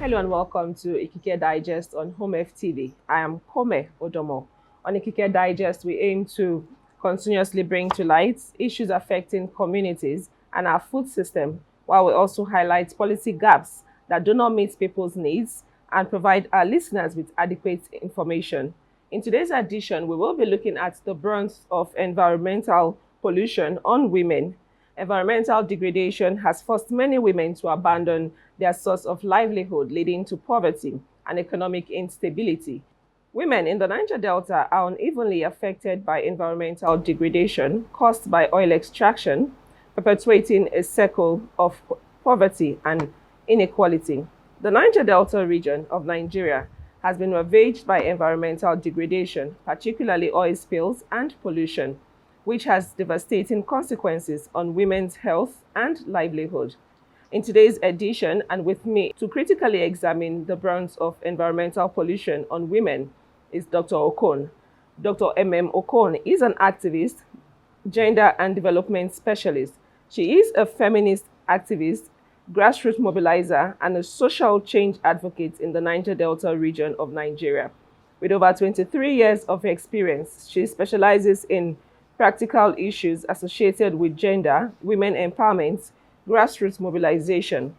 Hello and welcome to Ikike Digest on Home FTV. I am Kome Odomo. On Ikike Digest, we aim to continuously bring to light issues affecting communities and our food system, while we also highlight policy gaps that do not meet people's needs and provide our listeners with adequate information. In today's edition, we will be looking at the brunt of environmental pollution on women. Environmental degradation has forced many women to abandon their source of livelihood, leading to poverty and economic instability. Women in the Niger Delta are unevenly affected by environmental degradation caused by oil extraction, perpetuating a cycle of poverty and inequality. The Niger Delta region of Nigeria has been ravaged by environmental degradation, particularly oil spills and pollution, which has devastating consequences on women's health and livelihood. In today's edition, and with me to critically examine the brunt of environmental pollution on women, is Dr. Okon. Dr. Emem Okon is an activist, gender and development specialist. She is a feminist activist, grassroots mobilizer, and a social change advocate in the Niger Delta region of Nigeria. With over 23 years of experience, she specializes in practical issues associated with gender, women empowerment, grassroots mobilization.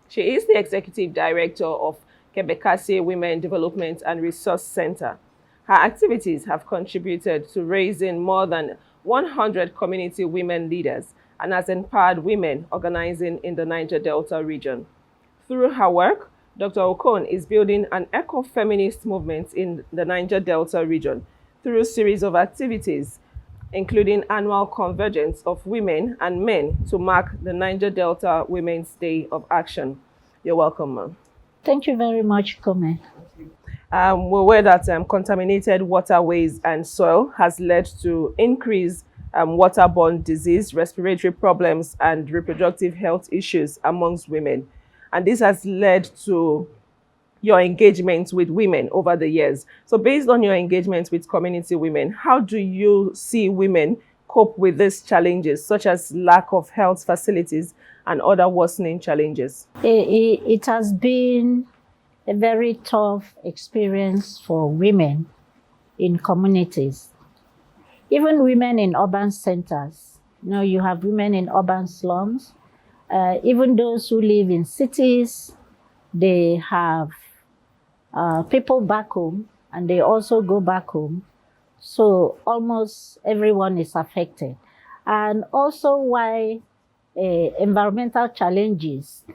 She is the executive director of Kebekase Women Development and Resource Center. Her activities have contributed to raising more than 100 community women leaders and has empowered women organizing in the Niger Delta region. Through her work, Dr. Okon is building an eco-feminist movement in the Niger Delta region through a series of activities, including annual convergence of women and men to mark the Niger Delta Women's Day of Action. You're welcome, ma'am. Thank you very much, Kome. We're aware that contaminated waterways and soil has led to increased waterborne disease, respiratory problems, and reproductive health issues amongst women. And this has led to your engagement with women over the years. So based on your engagement with community women, how do you see women cope with these challenges, such as lack of health facilities and other worsening challenges? It has been a very tough experience for women in communities, even women in urban centers. You have women in urban slums, even those who live in cities. They have people back home, and they also go back home. So almost everyone is affected. And also why environmental challenges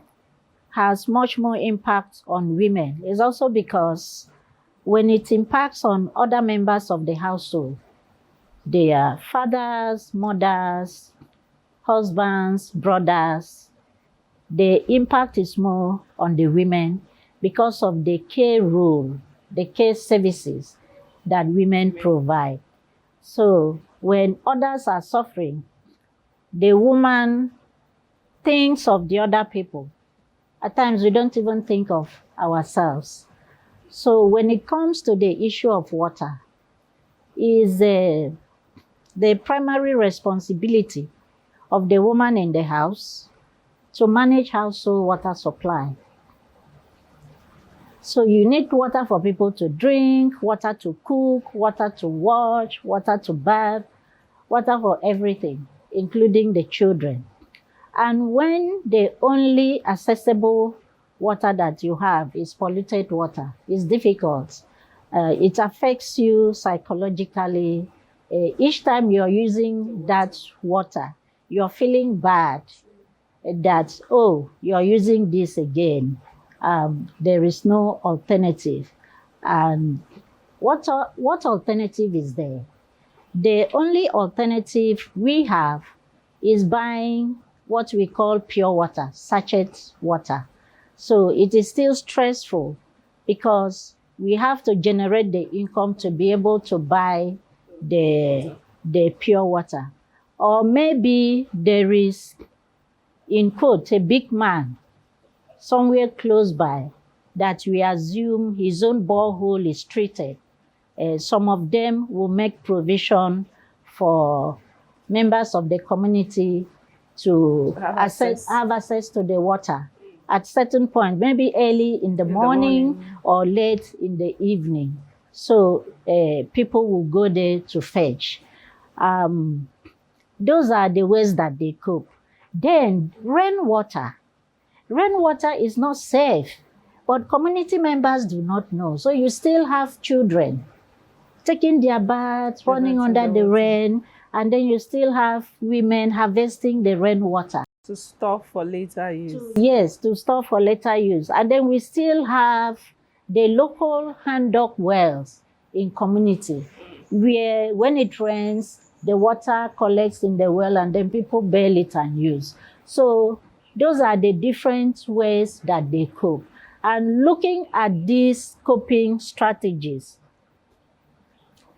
has much more impact on women is also because when it impacts on other members of the household, their fathers, mothers, husbands, brothers, the impact is more on the women because of the care role, the care services that women provide. So when others are suffering, the woman thinks of the other people. At times, we don't even think of ourselves. So when it comes to the issue of water, is the primary responsibility of the woman in the house to manage household water supply. So you need water for people to drink, water to cook, water to wash, water to bath, water for everything, including the children. And when the only accessible water that you have is polluted water, it's difficult. It affects you psychologically. Each time you're using that water, you're feeling bad that, oh, you're using this again. There is no alternative. And what alternative is there? The only alternative we have is buying what we call pure water, sachet water. So it is still stressful because we have to generate the income to be able to buy the pure water. Or maybe there is, in quote, a big man somewhere close by that we assume his own borehole is treated. Some of them will make provision for members of the community to have access to the water at certain point, maybe early in the In the morning morning. or late in the evening. So people will go there to fetch. Those are the ways that they cope. Then rainwater. Rainwater is not safe, but community members do not know. So you still have children taking their baths, running baths in under the the water. rain, and then you still have women harvesting the rainwater. To store for later use. Yes, to store for later use. And then we still have the local hand-dug wells in community, where when it rains, the water collects in the well and then people bail it and use. So those are the different ways that they cope. And looking at these coping strategies,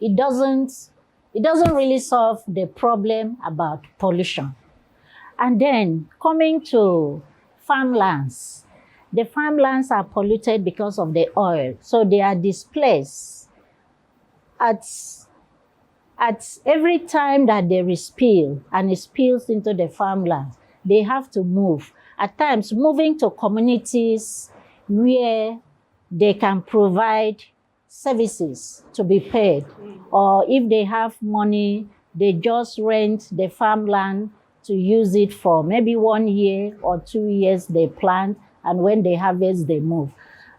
it doesn't really solve the problem about pollution. And then coming to farmlands, the farmlands are polluted because of the oil. So they are displaced. At every time that there is spill and it spills into the farmland, they have to move. At times, moving to communities where they can provide services to be paid. Or if they have money, they just rent the farmland to use it for maybe 1 year or 2 years they plant, and when they harvest, they move.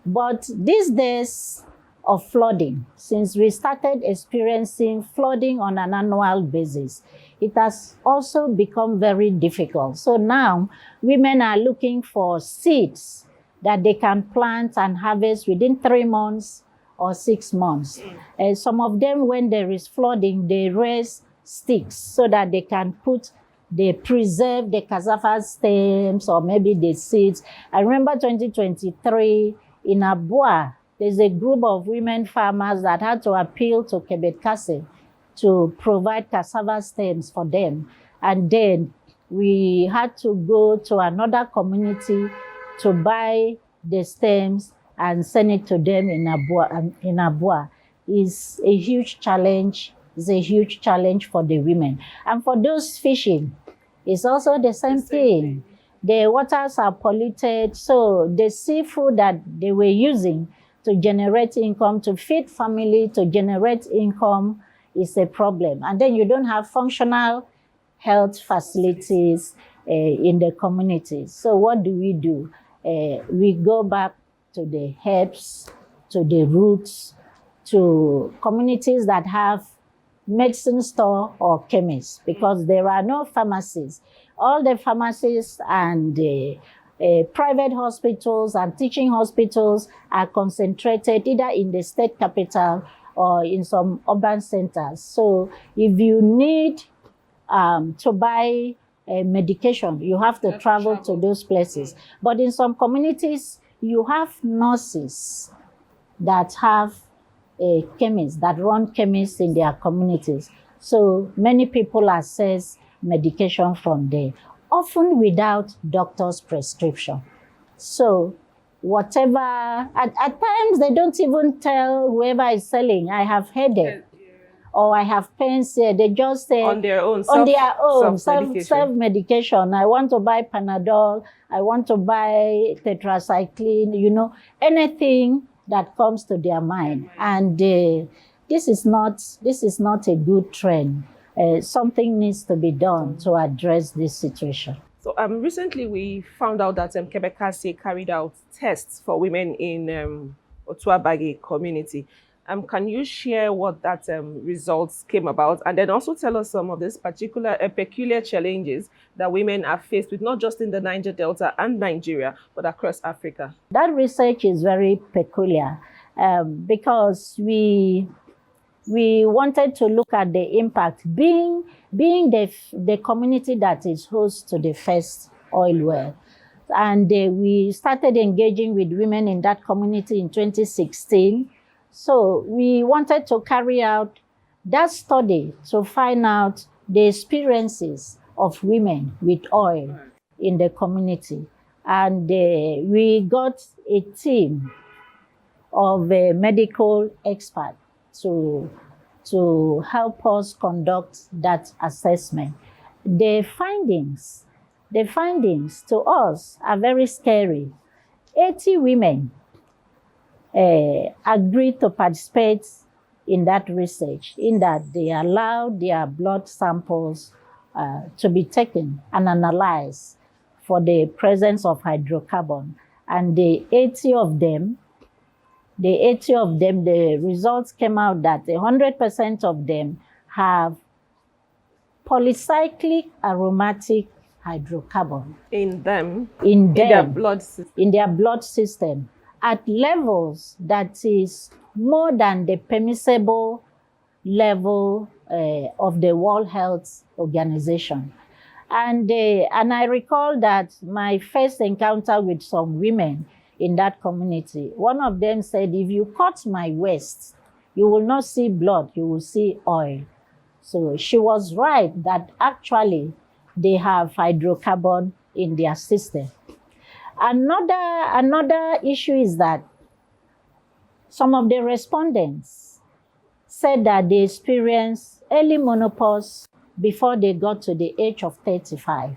But these days of flooding, since we started experiencing flooding on an annual basis, it has also become very difficult. So now women are looking for seeds that they can plant and harvest within 3 months or 6 months. And some of them, when there is flooding, they raise sticks so that they preserve the cassava stems or maybe the seeds. I remember 2023 in Abua, there's a group of women farmers that had to appeal to Kebekase to provide cassava stems for them. And then we had to go to another community to buy the stems and send it to them in Abua. Is a huge challenge. It's a huge challenge for the women. And for those fishing, it's also the same thing. The waters are polluted, so the seafood that they were using to generate income, to feed family, to generate income is a problem. And then you don't have functional health facilities in the community. So what do? We go back to the herbs, to the roots, to communities that have medicine store or chemists, because there are no pharmacies. All the pharmacies and private hospitals and teaching hospitals are concentrated either in the state capital or in some urban centers. So if you need to buy medication, you have to travel to those places. But in some communities, you have nurses that have chemists, that run chemists in their communities. So many people access medication from there, often without doctor's prescription. So whatever, at times they don't even tell whoever is selling, I have headache or I have pains here. They just say on their own self-medication. I want to buy Panadol, I want to buy tetracycline, anything that comes to their mind. And this is not a good trend. Something needs to be done to address this situation. So recently we found out that Kebekase carried out tests for women in Otuabagi community. Can you share what that results came about, and then also tell us some of these peculiar challenges that women are faced with, not just in the Niger Delta and Nigeria, but across Africa? That research is very peculiar because we wanted to look at the impact, being the community that is host to the first oil well. And we started engaging with women in that community in 2016. So we wanted to carry out that study to find out the experiences of women with oil in the community. And we got a team of medical experts to help us conduct that assessment. The findings to us are very scary. 80 women agreed to participate in that research, in that they allowed their blood samples to be taken and analyzed for the presence of hydrocarbon. And the 80 of them, the results came out that 100% of them have polycyclic aromatic hydrocarbon in their blood system. in their blood system at levels that is more than the permissible level of the World Health Organization. And I recall that my first encounter with some women in that community, one of them said, if you cut my waist, you will not see blood, you will see oil. So she was right that actually they have hydrocarbon in their system. Another issue is that some of the respondents said that they experienced early menopause before they got to the age of 35.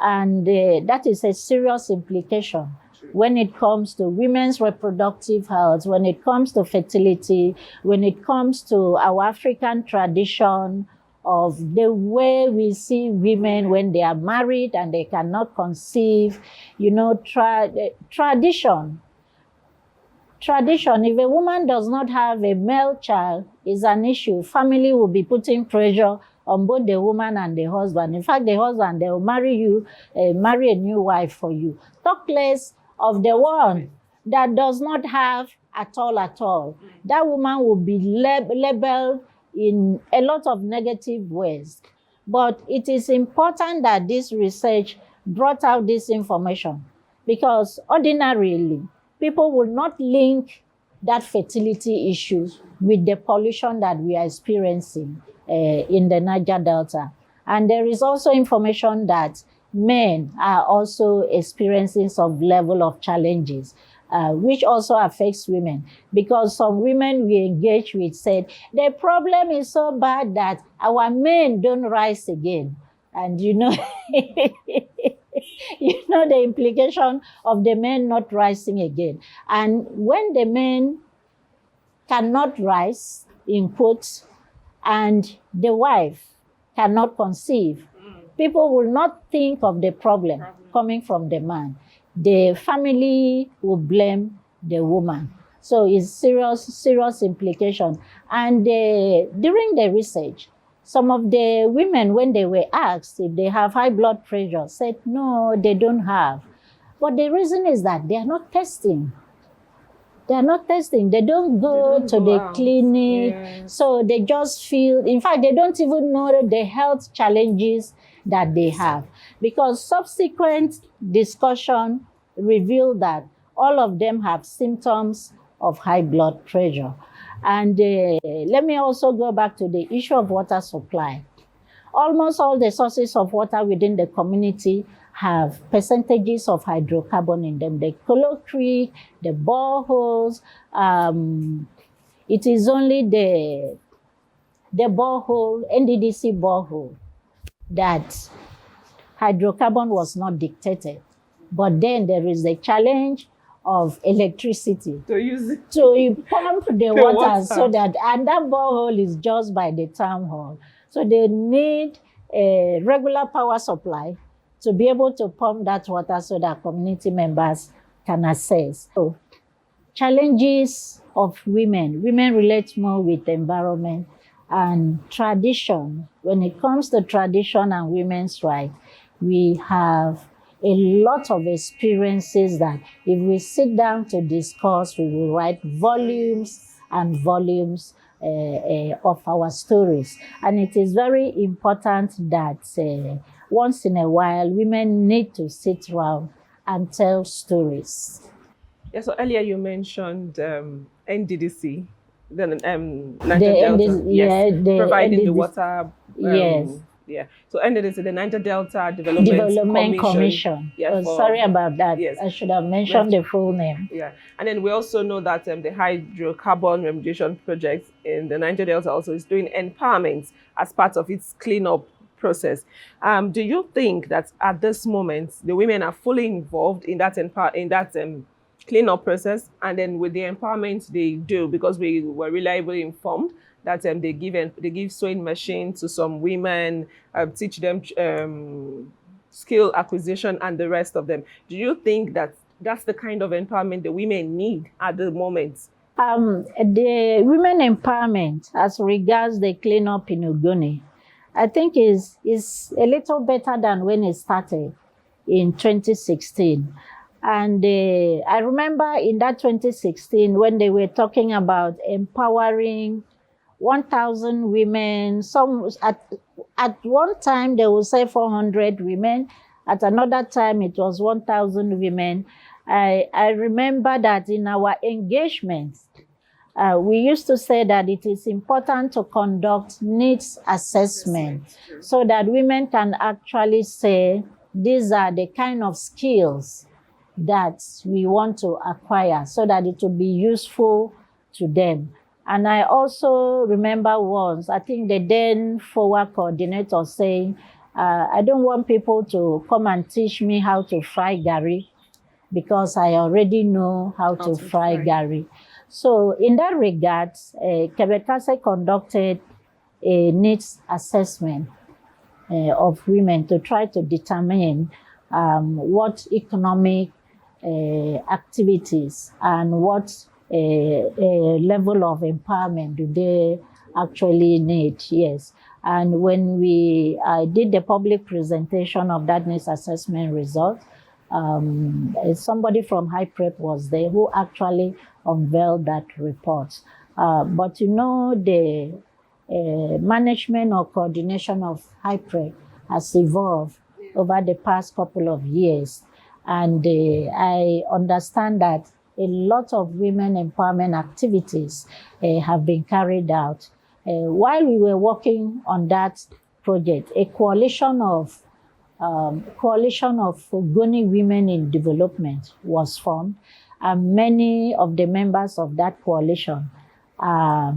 And that is a serious implication when it comes to women's reproductive health, when it comes to fertility, when it comes to our African tradition of the way we see women when they are married and they cannot conceive, you know, tradition. If a woman does not have a male child, is an issue. Family will be putting pressure on both the woman and the husband. In fact, the husband, they will marry a new wife for you. Talk less of the one that does not have at all. That woman will be labeled in a lot of negative ways. But it is important that this research brought out this information, because ordinarily, people will not link that fertility issue with the pollution that we are experiencing in the Niger Delta. And there is also information that men are also experiencing some level of challenges, which also affects women. Because some women we engage with said, the problem is so bad that our men don't rise again. And you know, you know the implication of the men not rising again. And when the men cannot rise, in quotes, and the wife cannot conceive, people will not think of the problem coming from the man. The family will blame the woman. So it's serious implication. And during the research, some of the women, when they were asked if they have high blood pressure, said no, they don't have. But the reason is that they are not testing. They are not testing. They don't go to the clinic. Yeah. So they just feel, in fact, they don't even know the health challenges that they have. Because subsequent discussion revealed that all of them have symptoms of high blood pressure. And let me also go back to the issue of water supply. Almost all the sources of water within the community have percentages of hydrocarbon in them. The Kolo Creek, the boreholes, it is only the borehole, NDDC borehole, that hydrocarbon was not dictated. But then there is the challenge of electricity to pump the water so that, and that borehole is just by the town hall. So they need a regular power supply to be able to pump that water so that community members can access. So challenges of women relate more with the environment and tradition. When it comes to tradition and women's rights, we have a lot of experiences that if we sit down to discuss, we will write volumes and volumes of our stories. And it is very important that once in a while, women need to sit around and tell stories. Yeah, so earlier you mentioned NDDC, the Niger Delta, yes, providing the water. Yes. Yeah. So NDDC, the Niger Delta Development Commission. Yeah, sorry about that. Yes. I should have mentioned the full name. Yeah. And then we also know that the hydrocarbon remediation project in the Niger Delta also is doing empowerment as part of its cleanup process. Do you think that at this moment the women are fully involved in that cleanup process, and then with the empowerment they do, because we were reliably informed that they give sewing machine to some women, teach them skill acquisition and the rest of them. Do you think that that's the kind of empowerment the women need at the moment? The women empowerment as regards the cleanup in Ogoni, I think is a little better than when it started in 2016. And I remember in that 2016 when they were talking about empowering 1,000 women. Some at one time they would say 400 women. At another time it was 1,000 women. I remember that in our engagements, we used to say that it is important to conduct needs assessment so that women can actually say these are the kind of skills that we want to acquire so that it will be useful to them. And I also remember once, I think the then forward coordinator saying, I don't want people to come and teach me how to fry gari because I already know how to fry gari. So in that regard, Kebekase conducted a needs assessment of women to try to determine what economic activities and what level of empowerment do they actually need. Yes. And when I did the public presentation of that needs assessment result, somebody from High Prep was there who actually unveiled that report. But the management or coordination of High Prep has evolved over the past couple of years. And I understand that a lot of women empowerment activities have been carried out. While we were working on that project, a coalition of Ogoni Women in Development was formed, and many of the members of that coalition are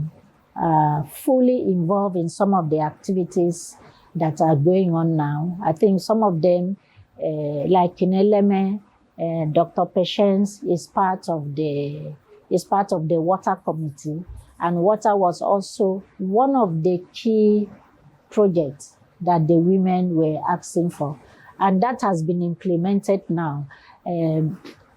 fully involved in some of the activities that are going on now. I think some of them, like in Emem, Dr. Patience is part of the water committee, and water was also one of the key projects that the women were asking for, and that has been implemented now.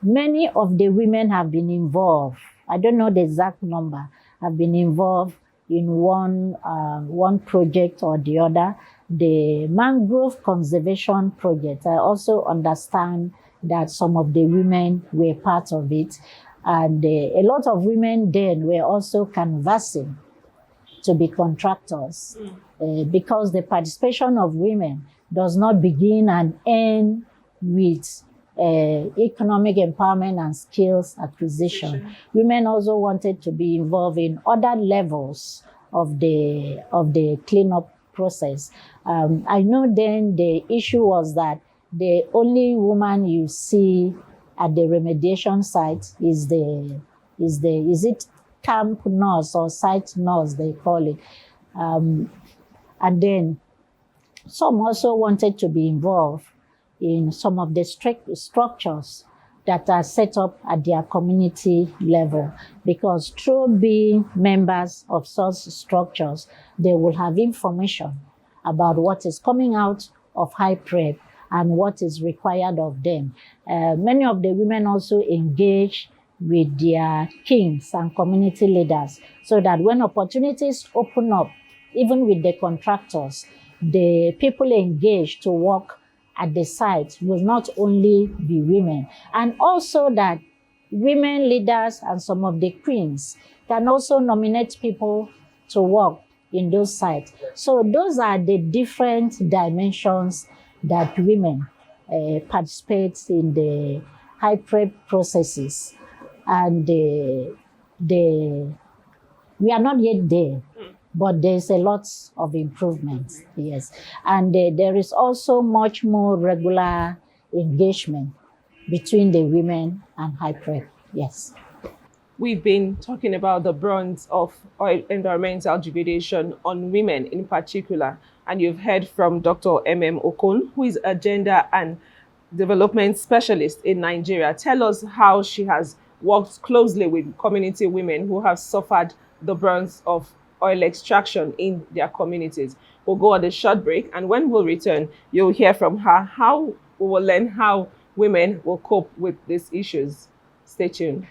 Many of the women have been involved. I don't know the exact number. Have been involved in one project or the other. The mangrove conservation project, I also understand that some of the women were part of it. And a lot of women then were also canvassing to be contractors because the participation of women does not begin and end with economic empowerment and skills acquisition. Women also wanted to be involved in other levels of the cleanup process. I know then the issue was that the only woman you see at the remediation site is it camp nurse or site nurse they call it, and then some also wanted to be involved in some of the structures that are set up at their community level, because through being members of such structures, they will have information about what is coming out of High Prep and what is required of them. Many of the women also engage with their kings and community leaders so that when opportunities open up, even with the contractors, the people engaged to work at the site will not only be women, and also that women leaders and some of the queens can also nominate people to work in those sites. So those are the different dimensions that women participate in the High Prep processes. And we are not yet there, but there's a lot of improvement, yes. And there is also much more regular engagement between the women and High Prep, yes. we've been talking about the brunt of oil environmental degradation on women in particular. And you've heard from Dr. Okon, who is a gender and development specialist in Nigeria. Tell us how she has worked closely with community women who have suffered the brunt of oil extraction in their communities. We'll go on a short break, and when we'll return, you'll hear from her how we will learn how women will cope with these issues. Stay tuned.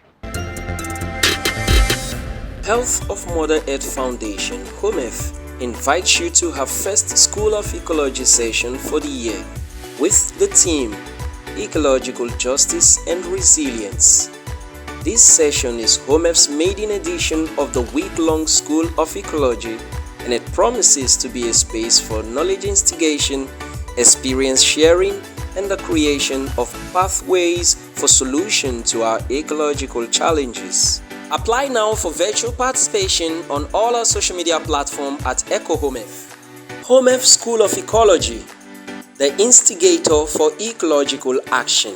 Health of Mother Earth Foundation, HOMEF, invites you to her first School of Ecology session for the year with the theme Ecological Justice and Resilience. This session is HOMEF's maiden edition of the week-long School of Ecology, and it promises to be a space for knowledge instigation, experience sharing, and the creation of pathways for solution to our ecological challenges. Apply now for virtual participation on all our social media platforms at EcoHOMEF. HOMEF School of Ecology, the instigator for ecological action.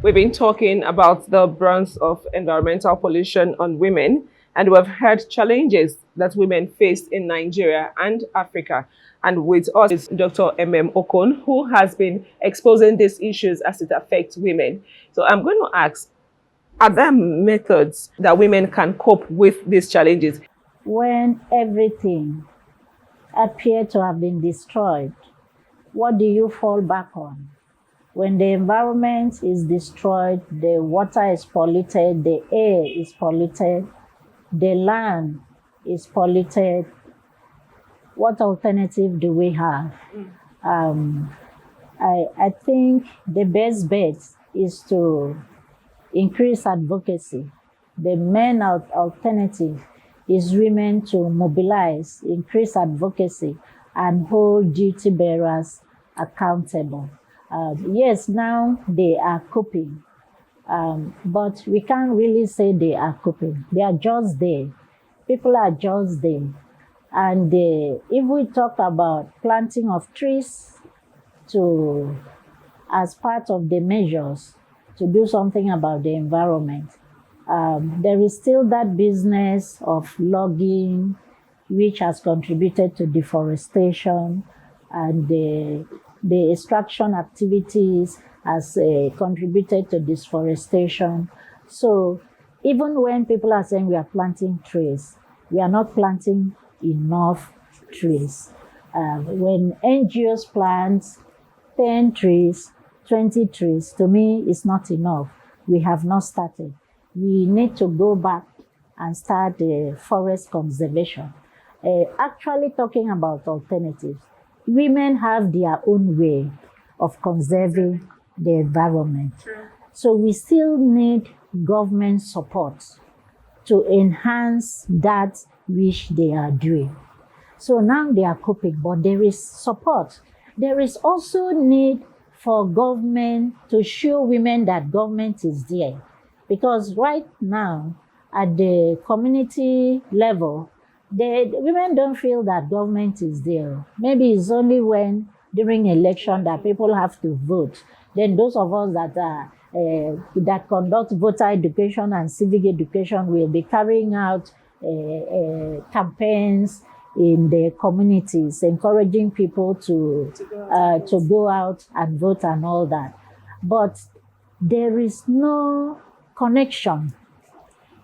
We've been talking about the brunt of environmental pollution on women, and we've heard challenges that women face in Nigeria and Africa. And with us is Dr. Emem Okon, who has been exposing these issues as it affects women. So I'm going to ask, are there methods that women can cope with these challenges? When everything appears to have been destroyed, what do you fall back on? When the environment is destroyed, the water is polluted, the air is polluted, the land is polluted, what alternative do we have? I think the best bet is to increase advocacy. The main alternative is women to mobilize, increase advocacy, and hold duty bearers accountable. Yes, now they are coping, but we can't really say they are coping. They are just there. People are just there. And if we talk about planting of trees as part of the measures to do something about the environment, there is still that business of logging, which has contributed to deforestation, and the extraction activities has contributed to deforestation. So even when people are saying we are planting trees, we are not planting enough trees. When NGOs plant 10 trees, 20 trees, to me, it's not enough. We have not started. We need to go back and start forest conservation. Actually talking about alternatives, women have their own way of conserving the environment. Sure. So we still need government support to enhance that which they are doing. So now they are coping, but there is support. There is also need for government to show women that government is there. Because right now, at the community level, the women don't feel that government is there. Maybe it's only when during election that people have to vote. Then those of us that conduct voter education and civic education will be carrying out campaigns in the communities, encouraging people to go out and vote and all that. But there is no connection.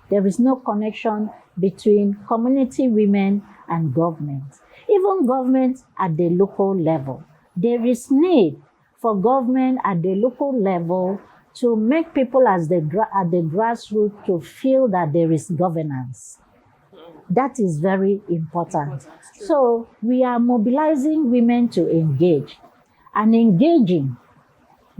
There is no connection between community women and government. Even government at the local level. There is need for government at the local level to make people at the grassroots to feel that there is governance. That is very important. So we are mobilizing women to engage and engaging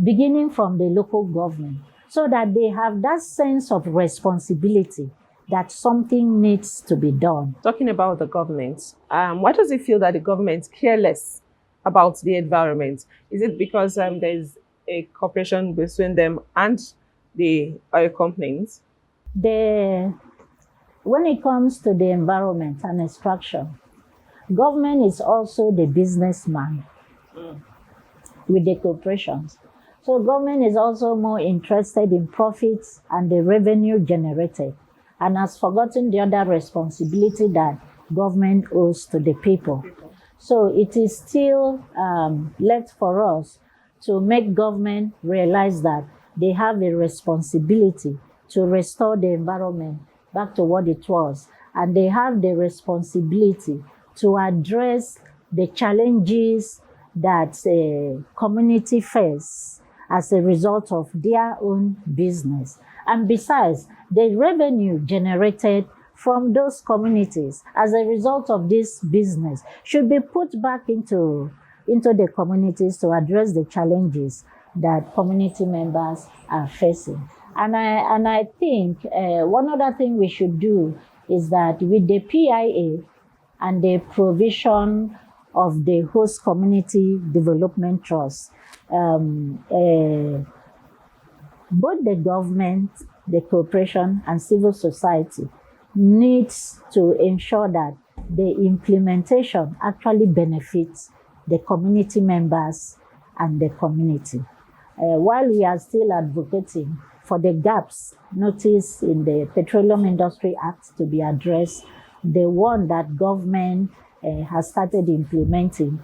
beginning from the local government so that they have that sense of responsibility that something needs to be done. Talking about the government, why does it feel that the government care less about the environment? Is it because there's a cooperation between them and the oil companies? When it comes to the environment and extraction, government is also the businessman with the corporations. So government is also more interested in profits and the revenue generated, and has forgotten the other responsibility that government owes to the people. So it is still left for us to make government realize that they have a responsibility to restore the environment back to what it was. And they have the responsibility to address the challenges that community face as a result of their own business. And besides, the revenue generated from those communities as a result of this business should be put back into the communities to address the challenges that community members are facing. And I think one other thing we should do is that with the PIA and the provision of the host community development trust, both the government, the corporation, and civil society needs to ensure that the implementation actually benefits the community members and the community. While we are still advocating for the gaps noticed in the Petroleum Industry Act to be addressed, the one that government has started implementing,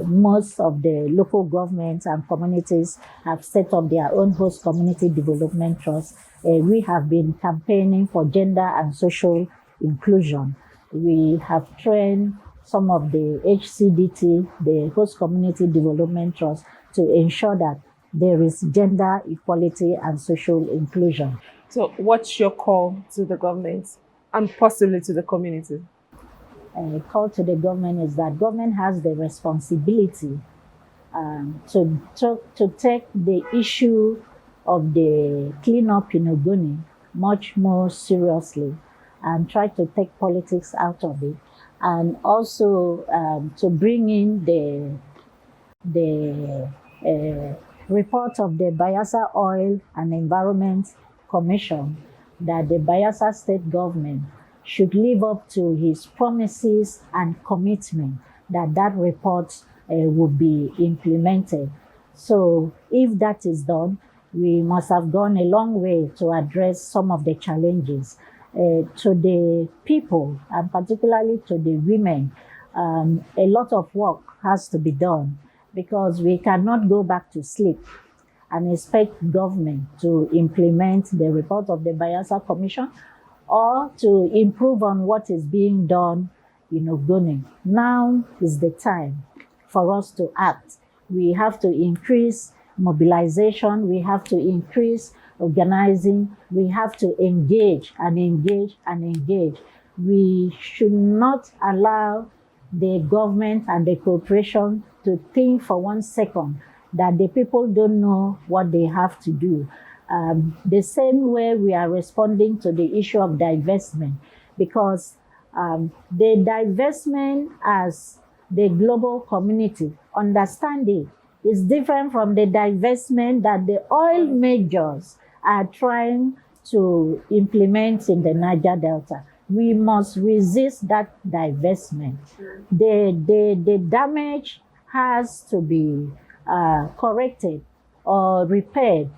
most of the local governments and communities have set up their own host community development trust. We have been campaigning for gender and social inclusion. We have trained some of the HCDT, the host community development trust, to ensure that there is gender equality and social inclusion. So what's your call to the government and possibly to the community? Call to the government is that government has the responsibility to take the issue of the cleanup in Ogoni much more seriously and try to take politics out of it, and also to bring in the report of the Bayelsa Oil and Environment Commission that the Bayelsa state government should live up to his promises and commitment that report will be implemented. So if that is done, we must have gone a long way to address some of the challenges. To the people, and particularly to the women, a lot of work has to be done, because we cannot go back to sleep and expect government to implement the report of the Bayelsa Commission or to improve on what is being done in Ogoni. Now is the time for us to act. We have to increase mobilization, we have to increase organizing, we have to engage and engage and engage. We should not allow the government and the corporation to think for 1 second that the people don't know what they have to do. The same way we are responding to the issue of divestment, because the divestment as the global community understand it is different from the divestment that the oil majors are trying to implement in the Niger Delta. We must resist that divestment. The damage has to be corrected or repaired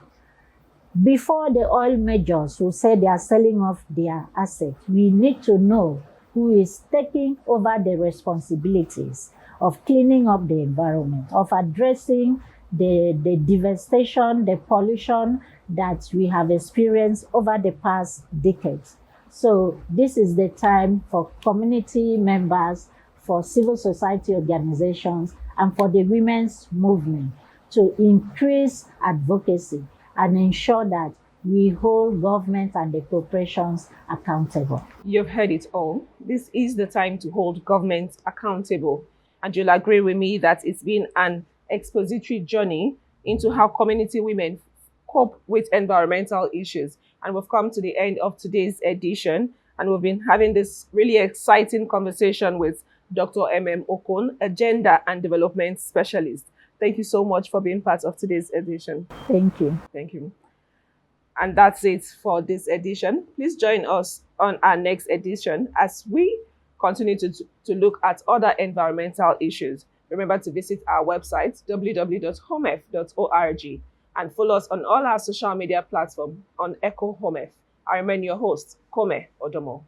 before the oil majors will say they are selling off their assets. We need to know who is taking over the responsibilities of cleaning up the environment, of addressing the devastation, the pollution that we have experienced over the past decades. So this is the time for community members, for civil society organizations, and for the women's movement to increase advocacy and ensure that we hold government and the corporations accountable. You've heard it all. This is the time to hold government accountable. And you'll agree with me that it's been an expository journey into how community women cope with environmental issues. And we've come to the end of today's edition, and we've been having this really exciting conversation with Dr. Emem Okon, a gender and development specialist. Thank you so much for being part of today's edition. Thank you. Thank you. And that's it for this edition. Please join us on our next edition as we continue to look at other environmental issues. Remember to visit our website, www.homef.org. and follow us on all our social media platforms on Echo Home F. I remain your host, Kome Odomo.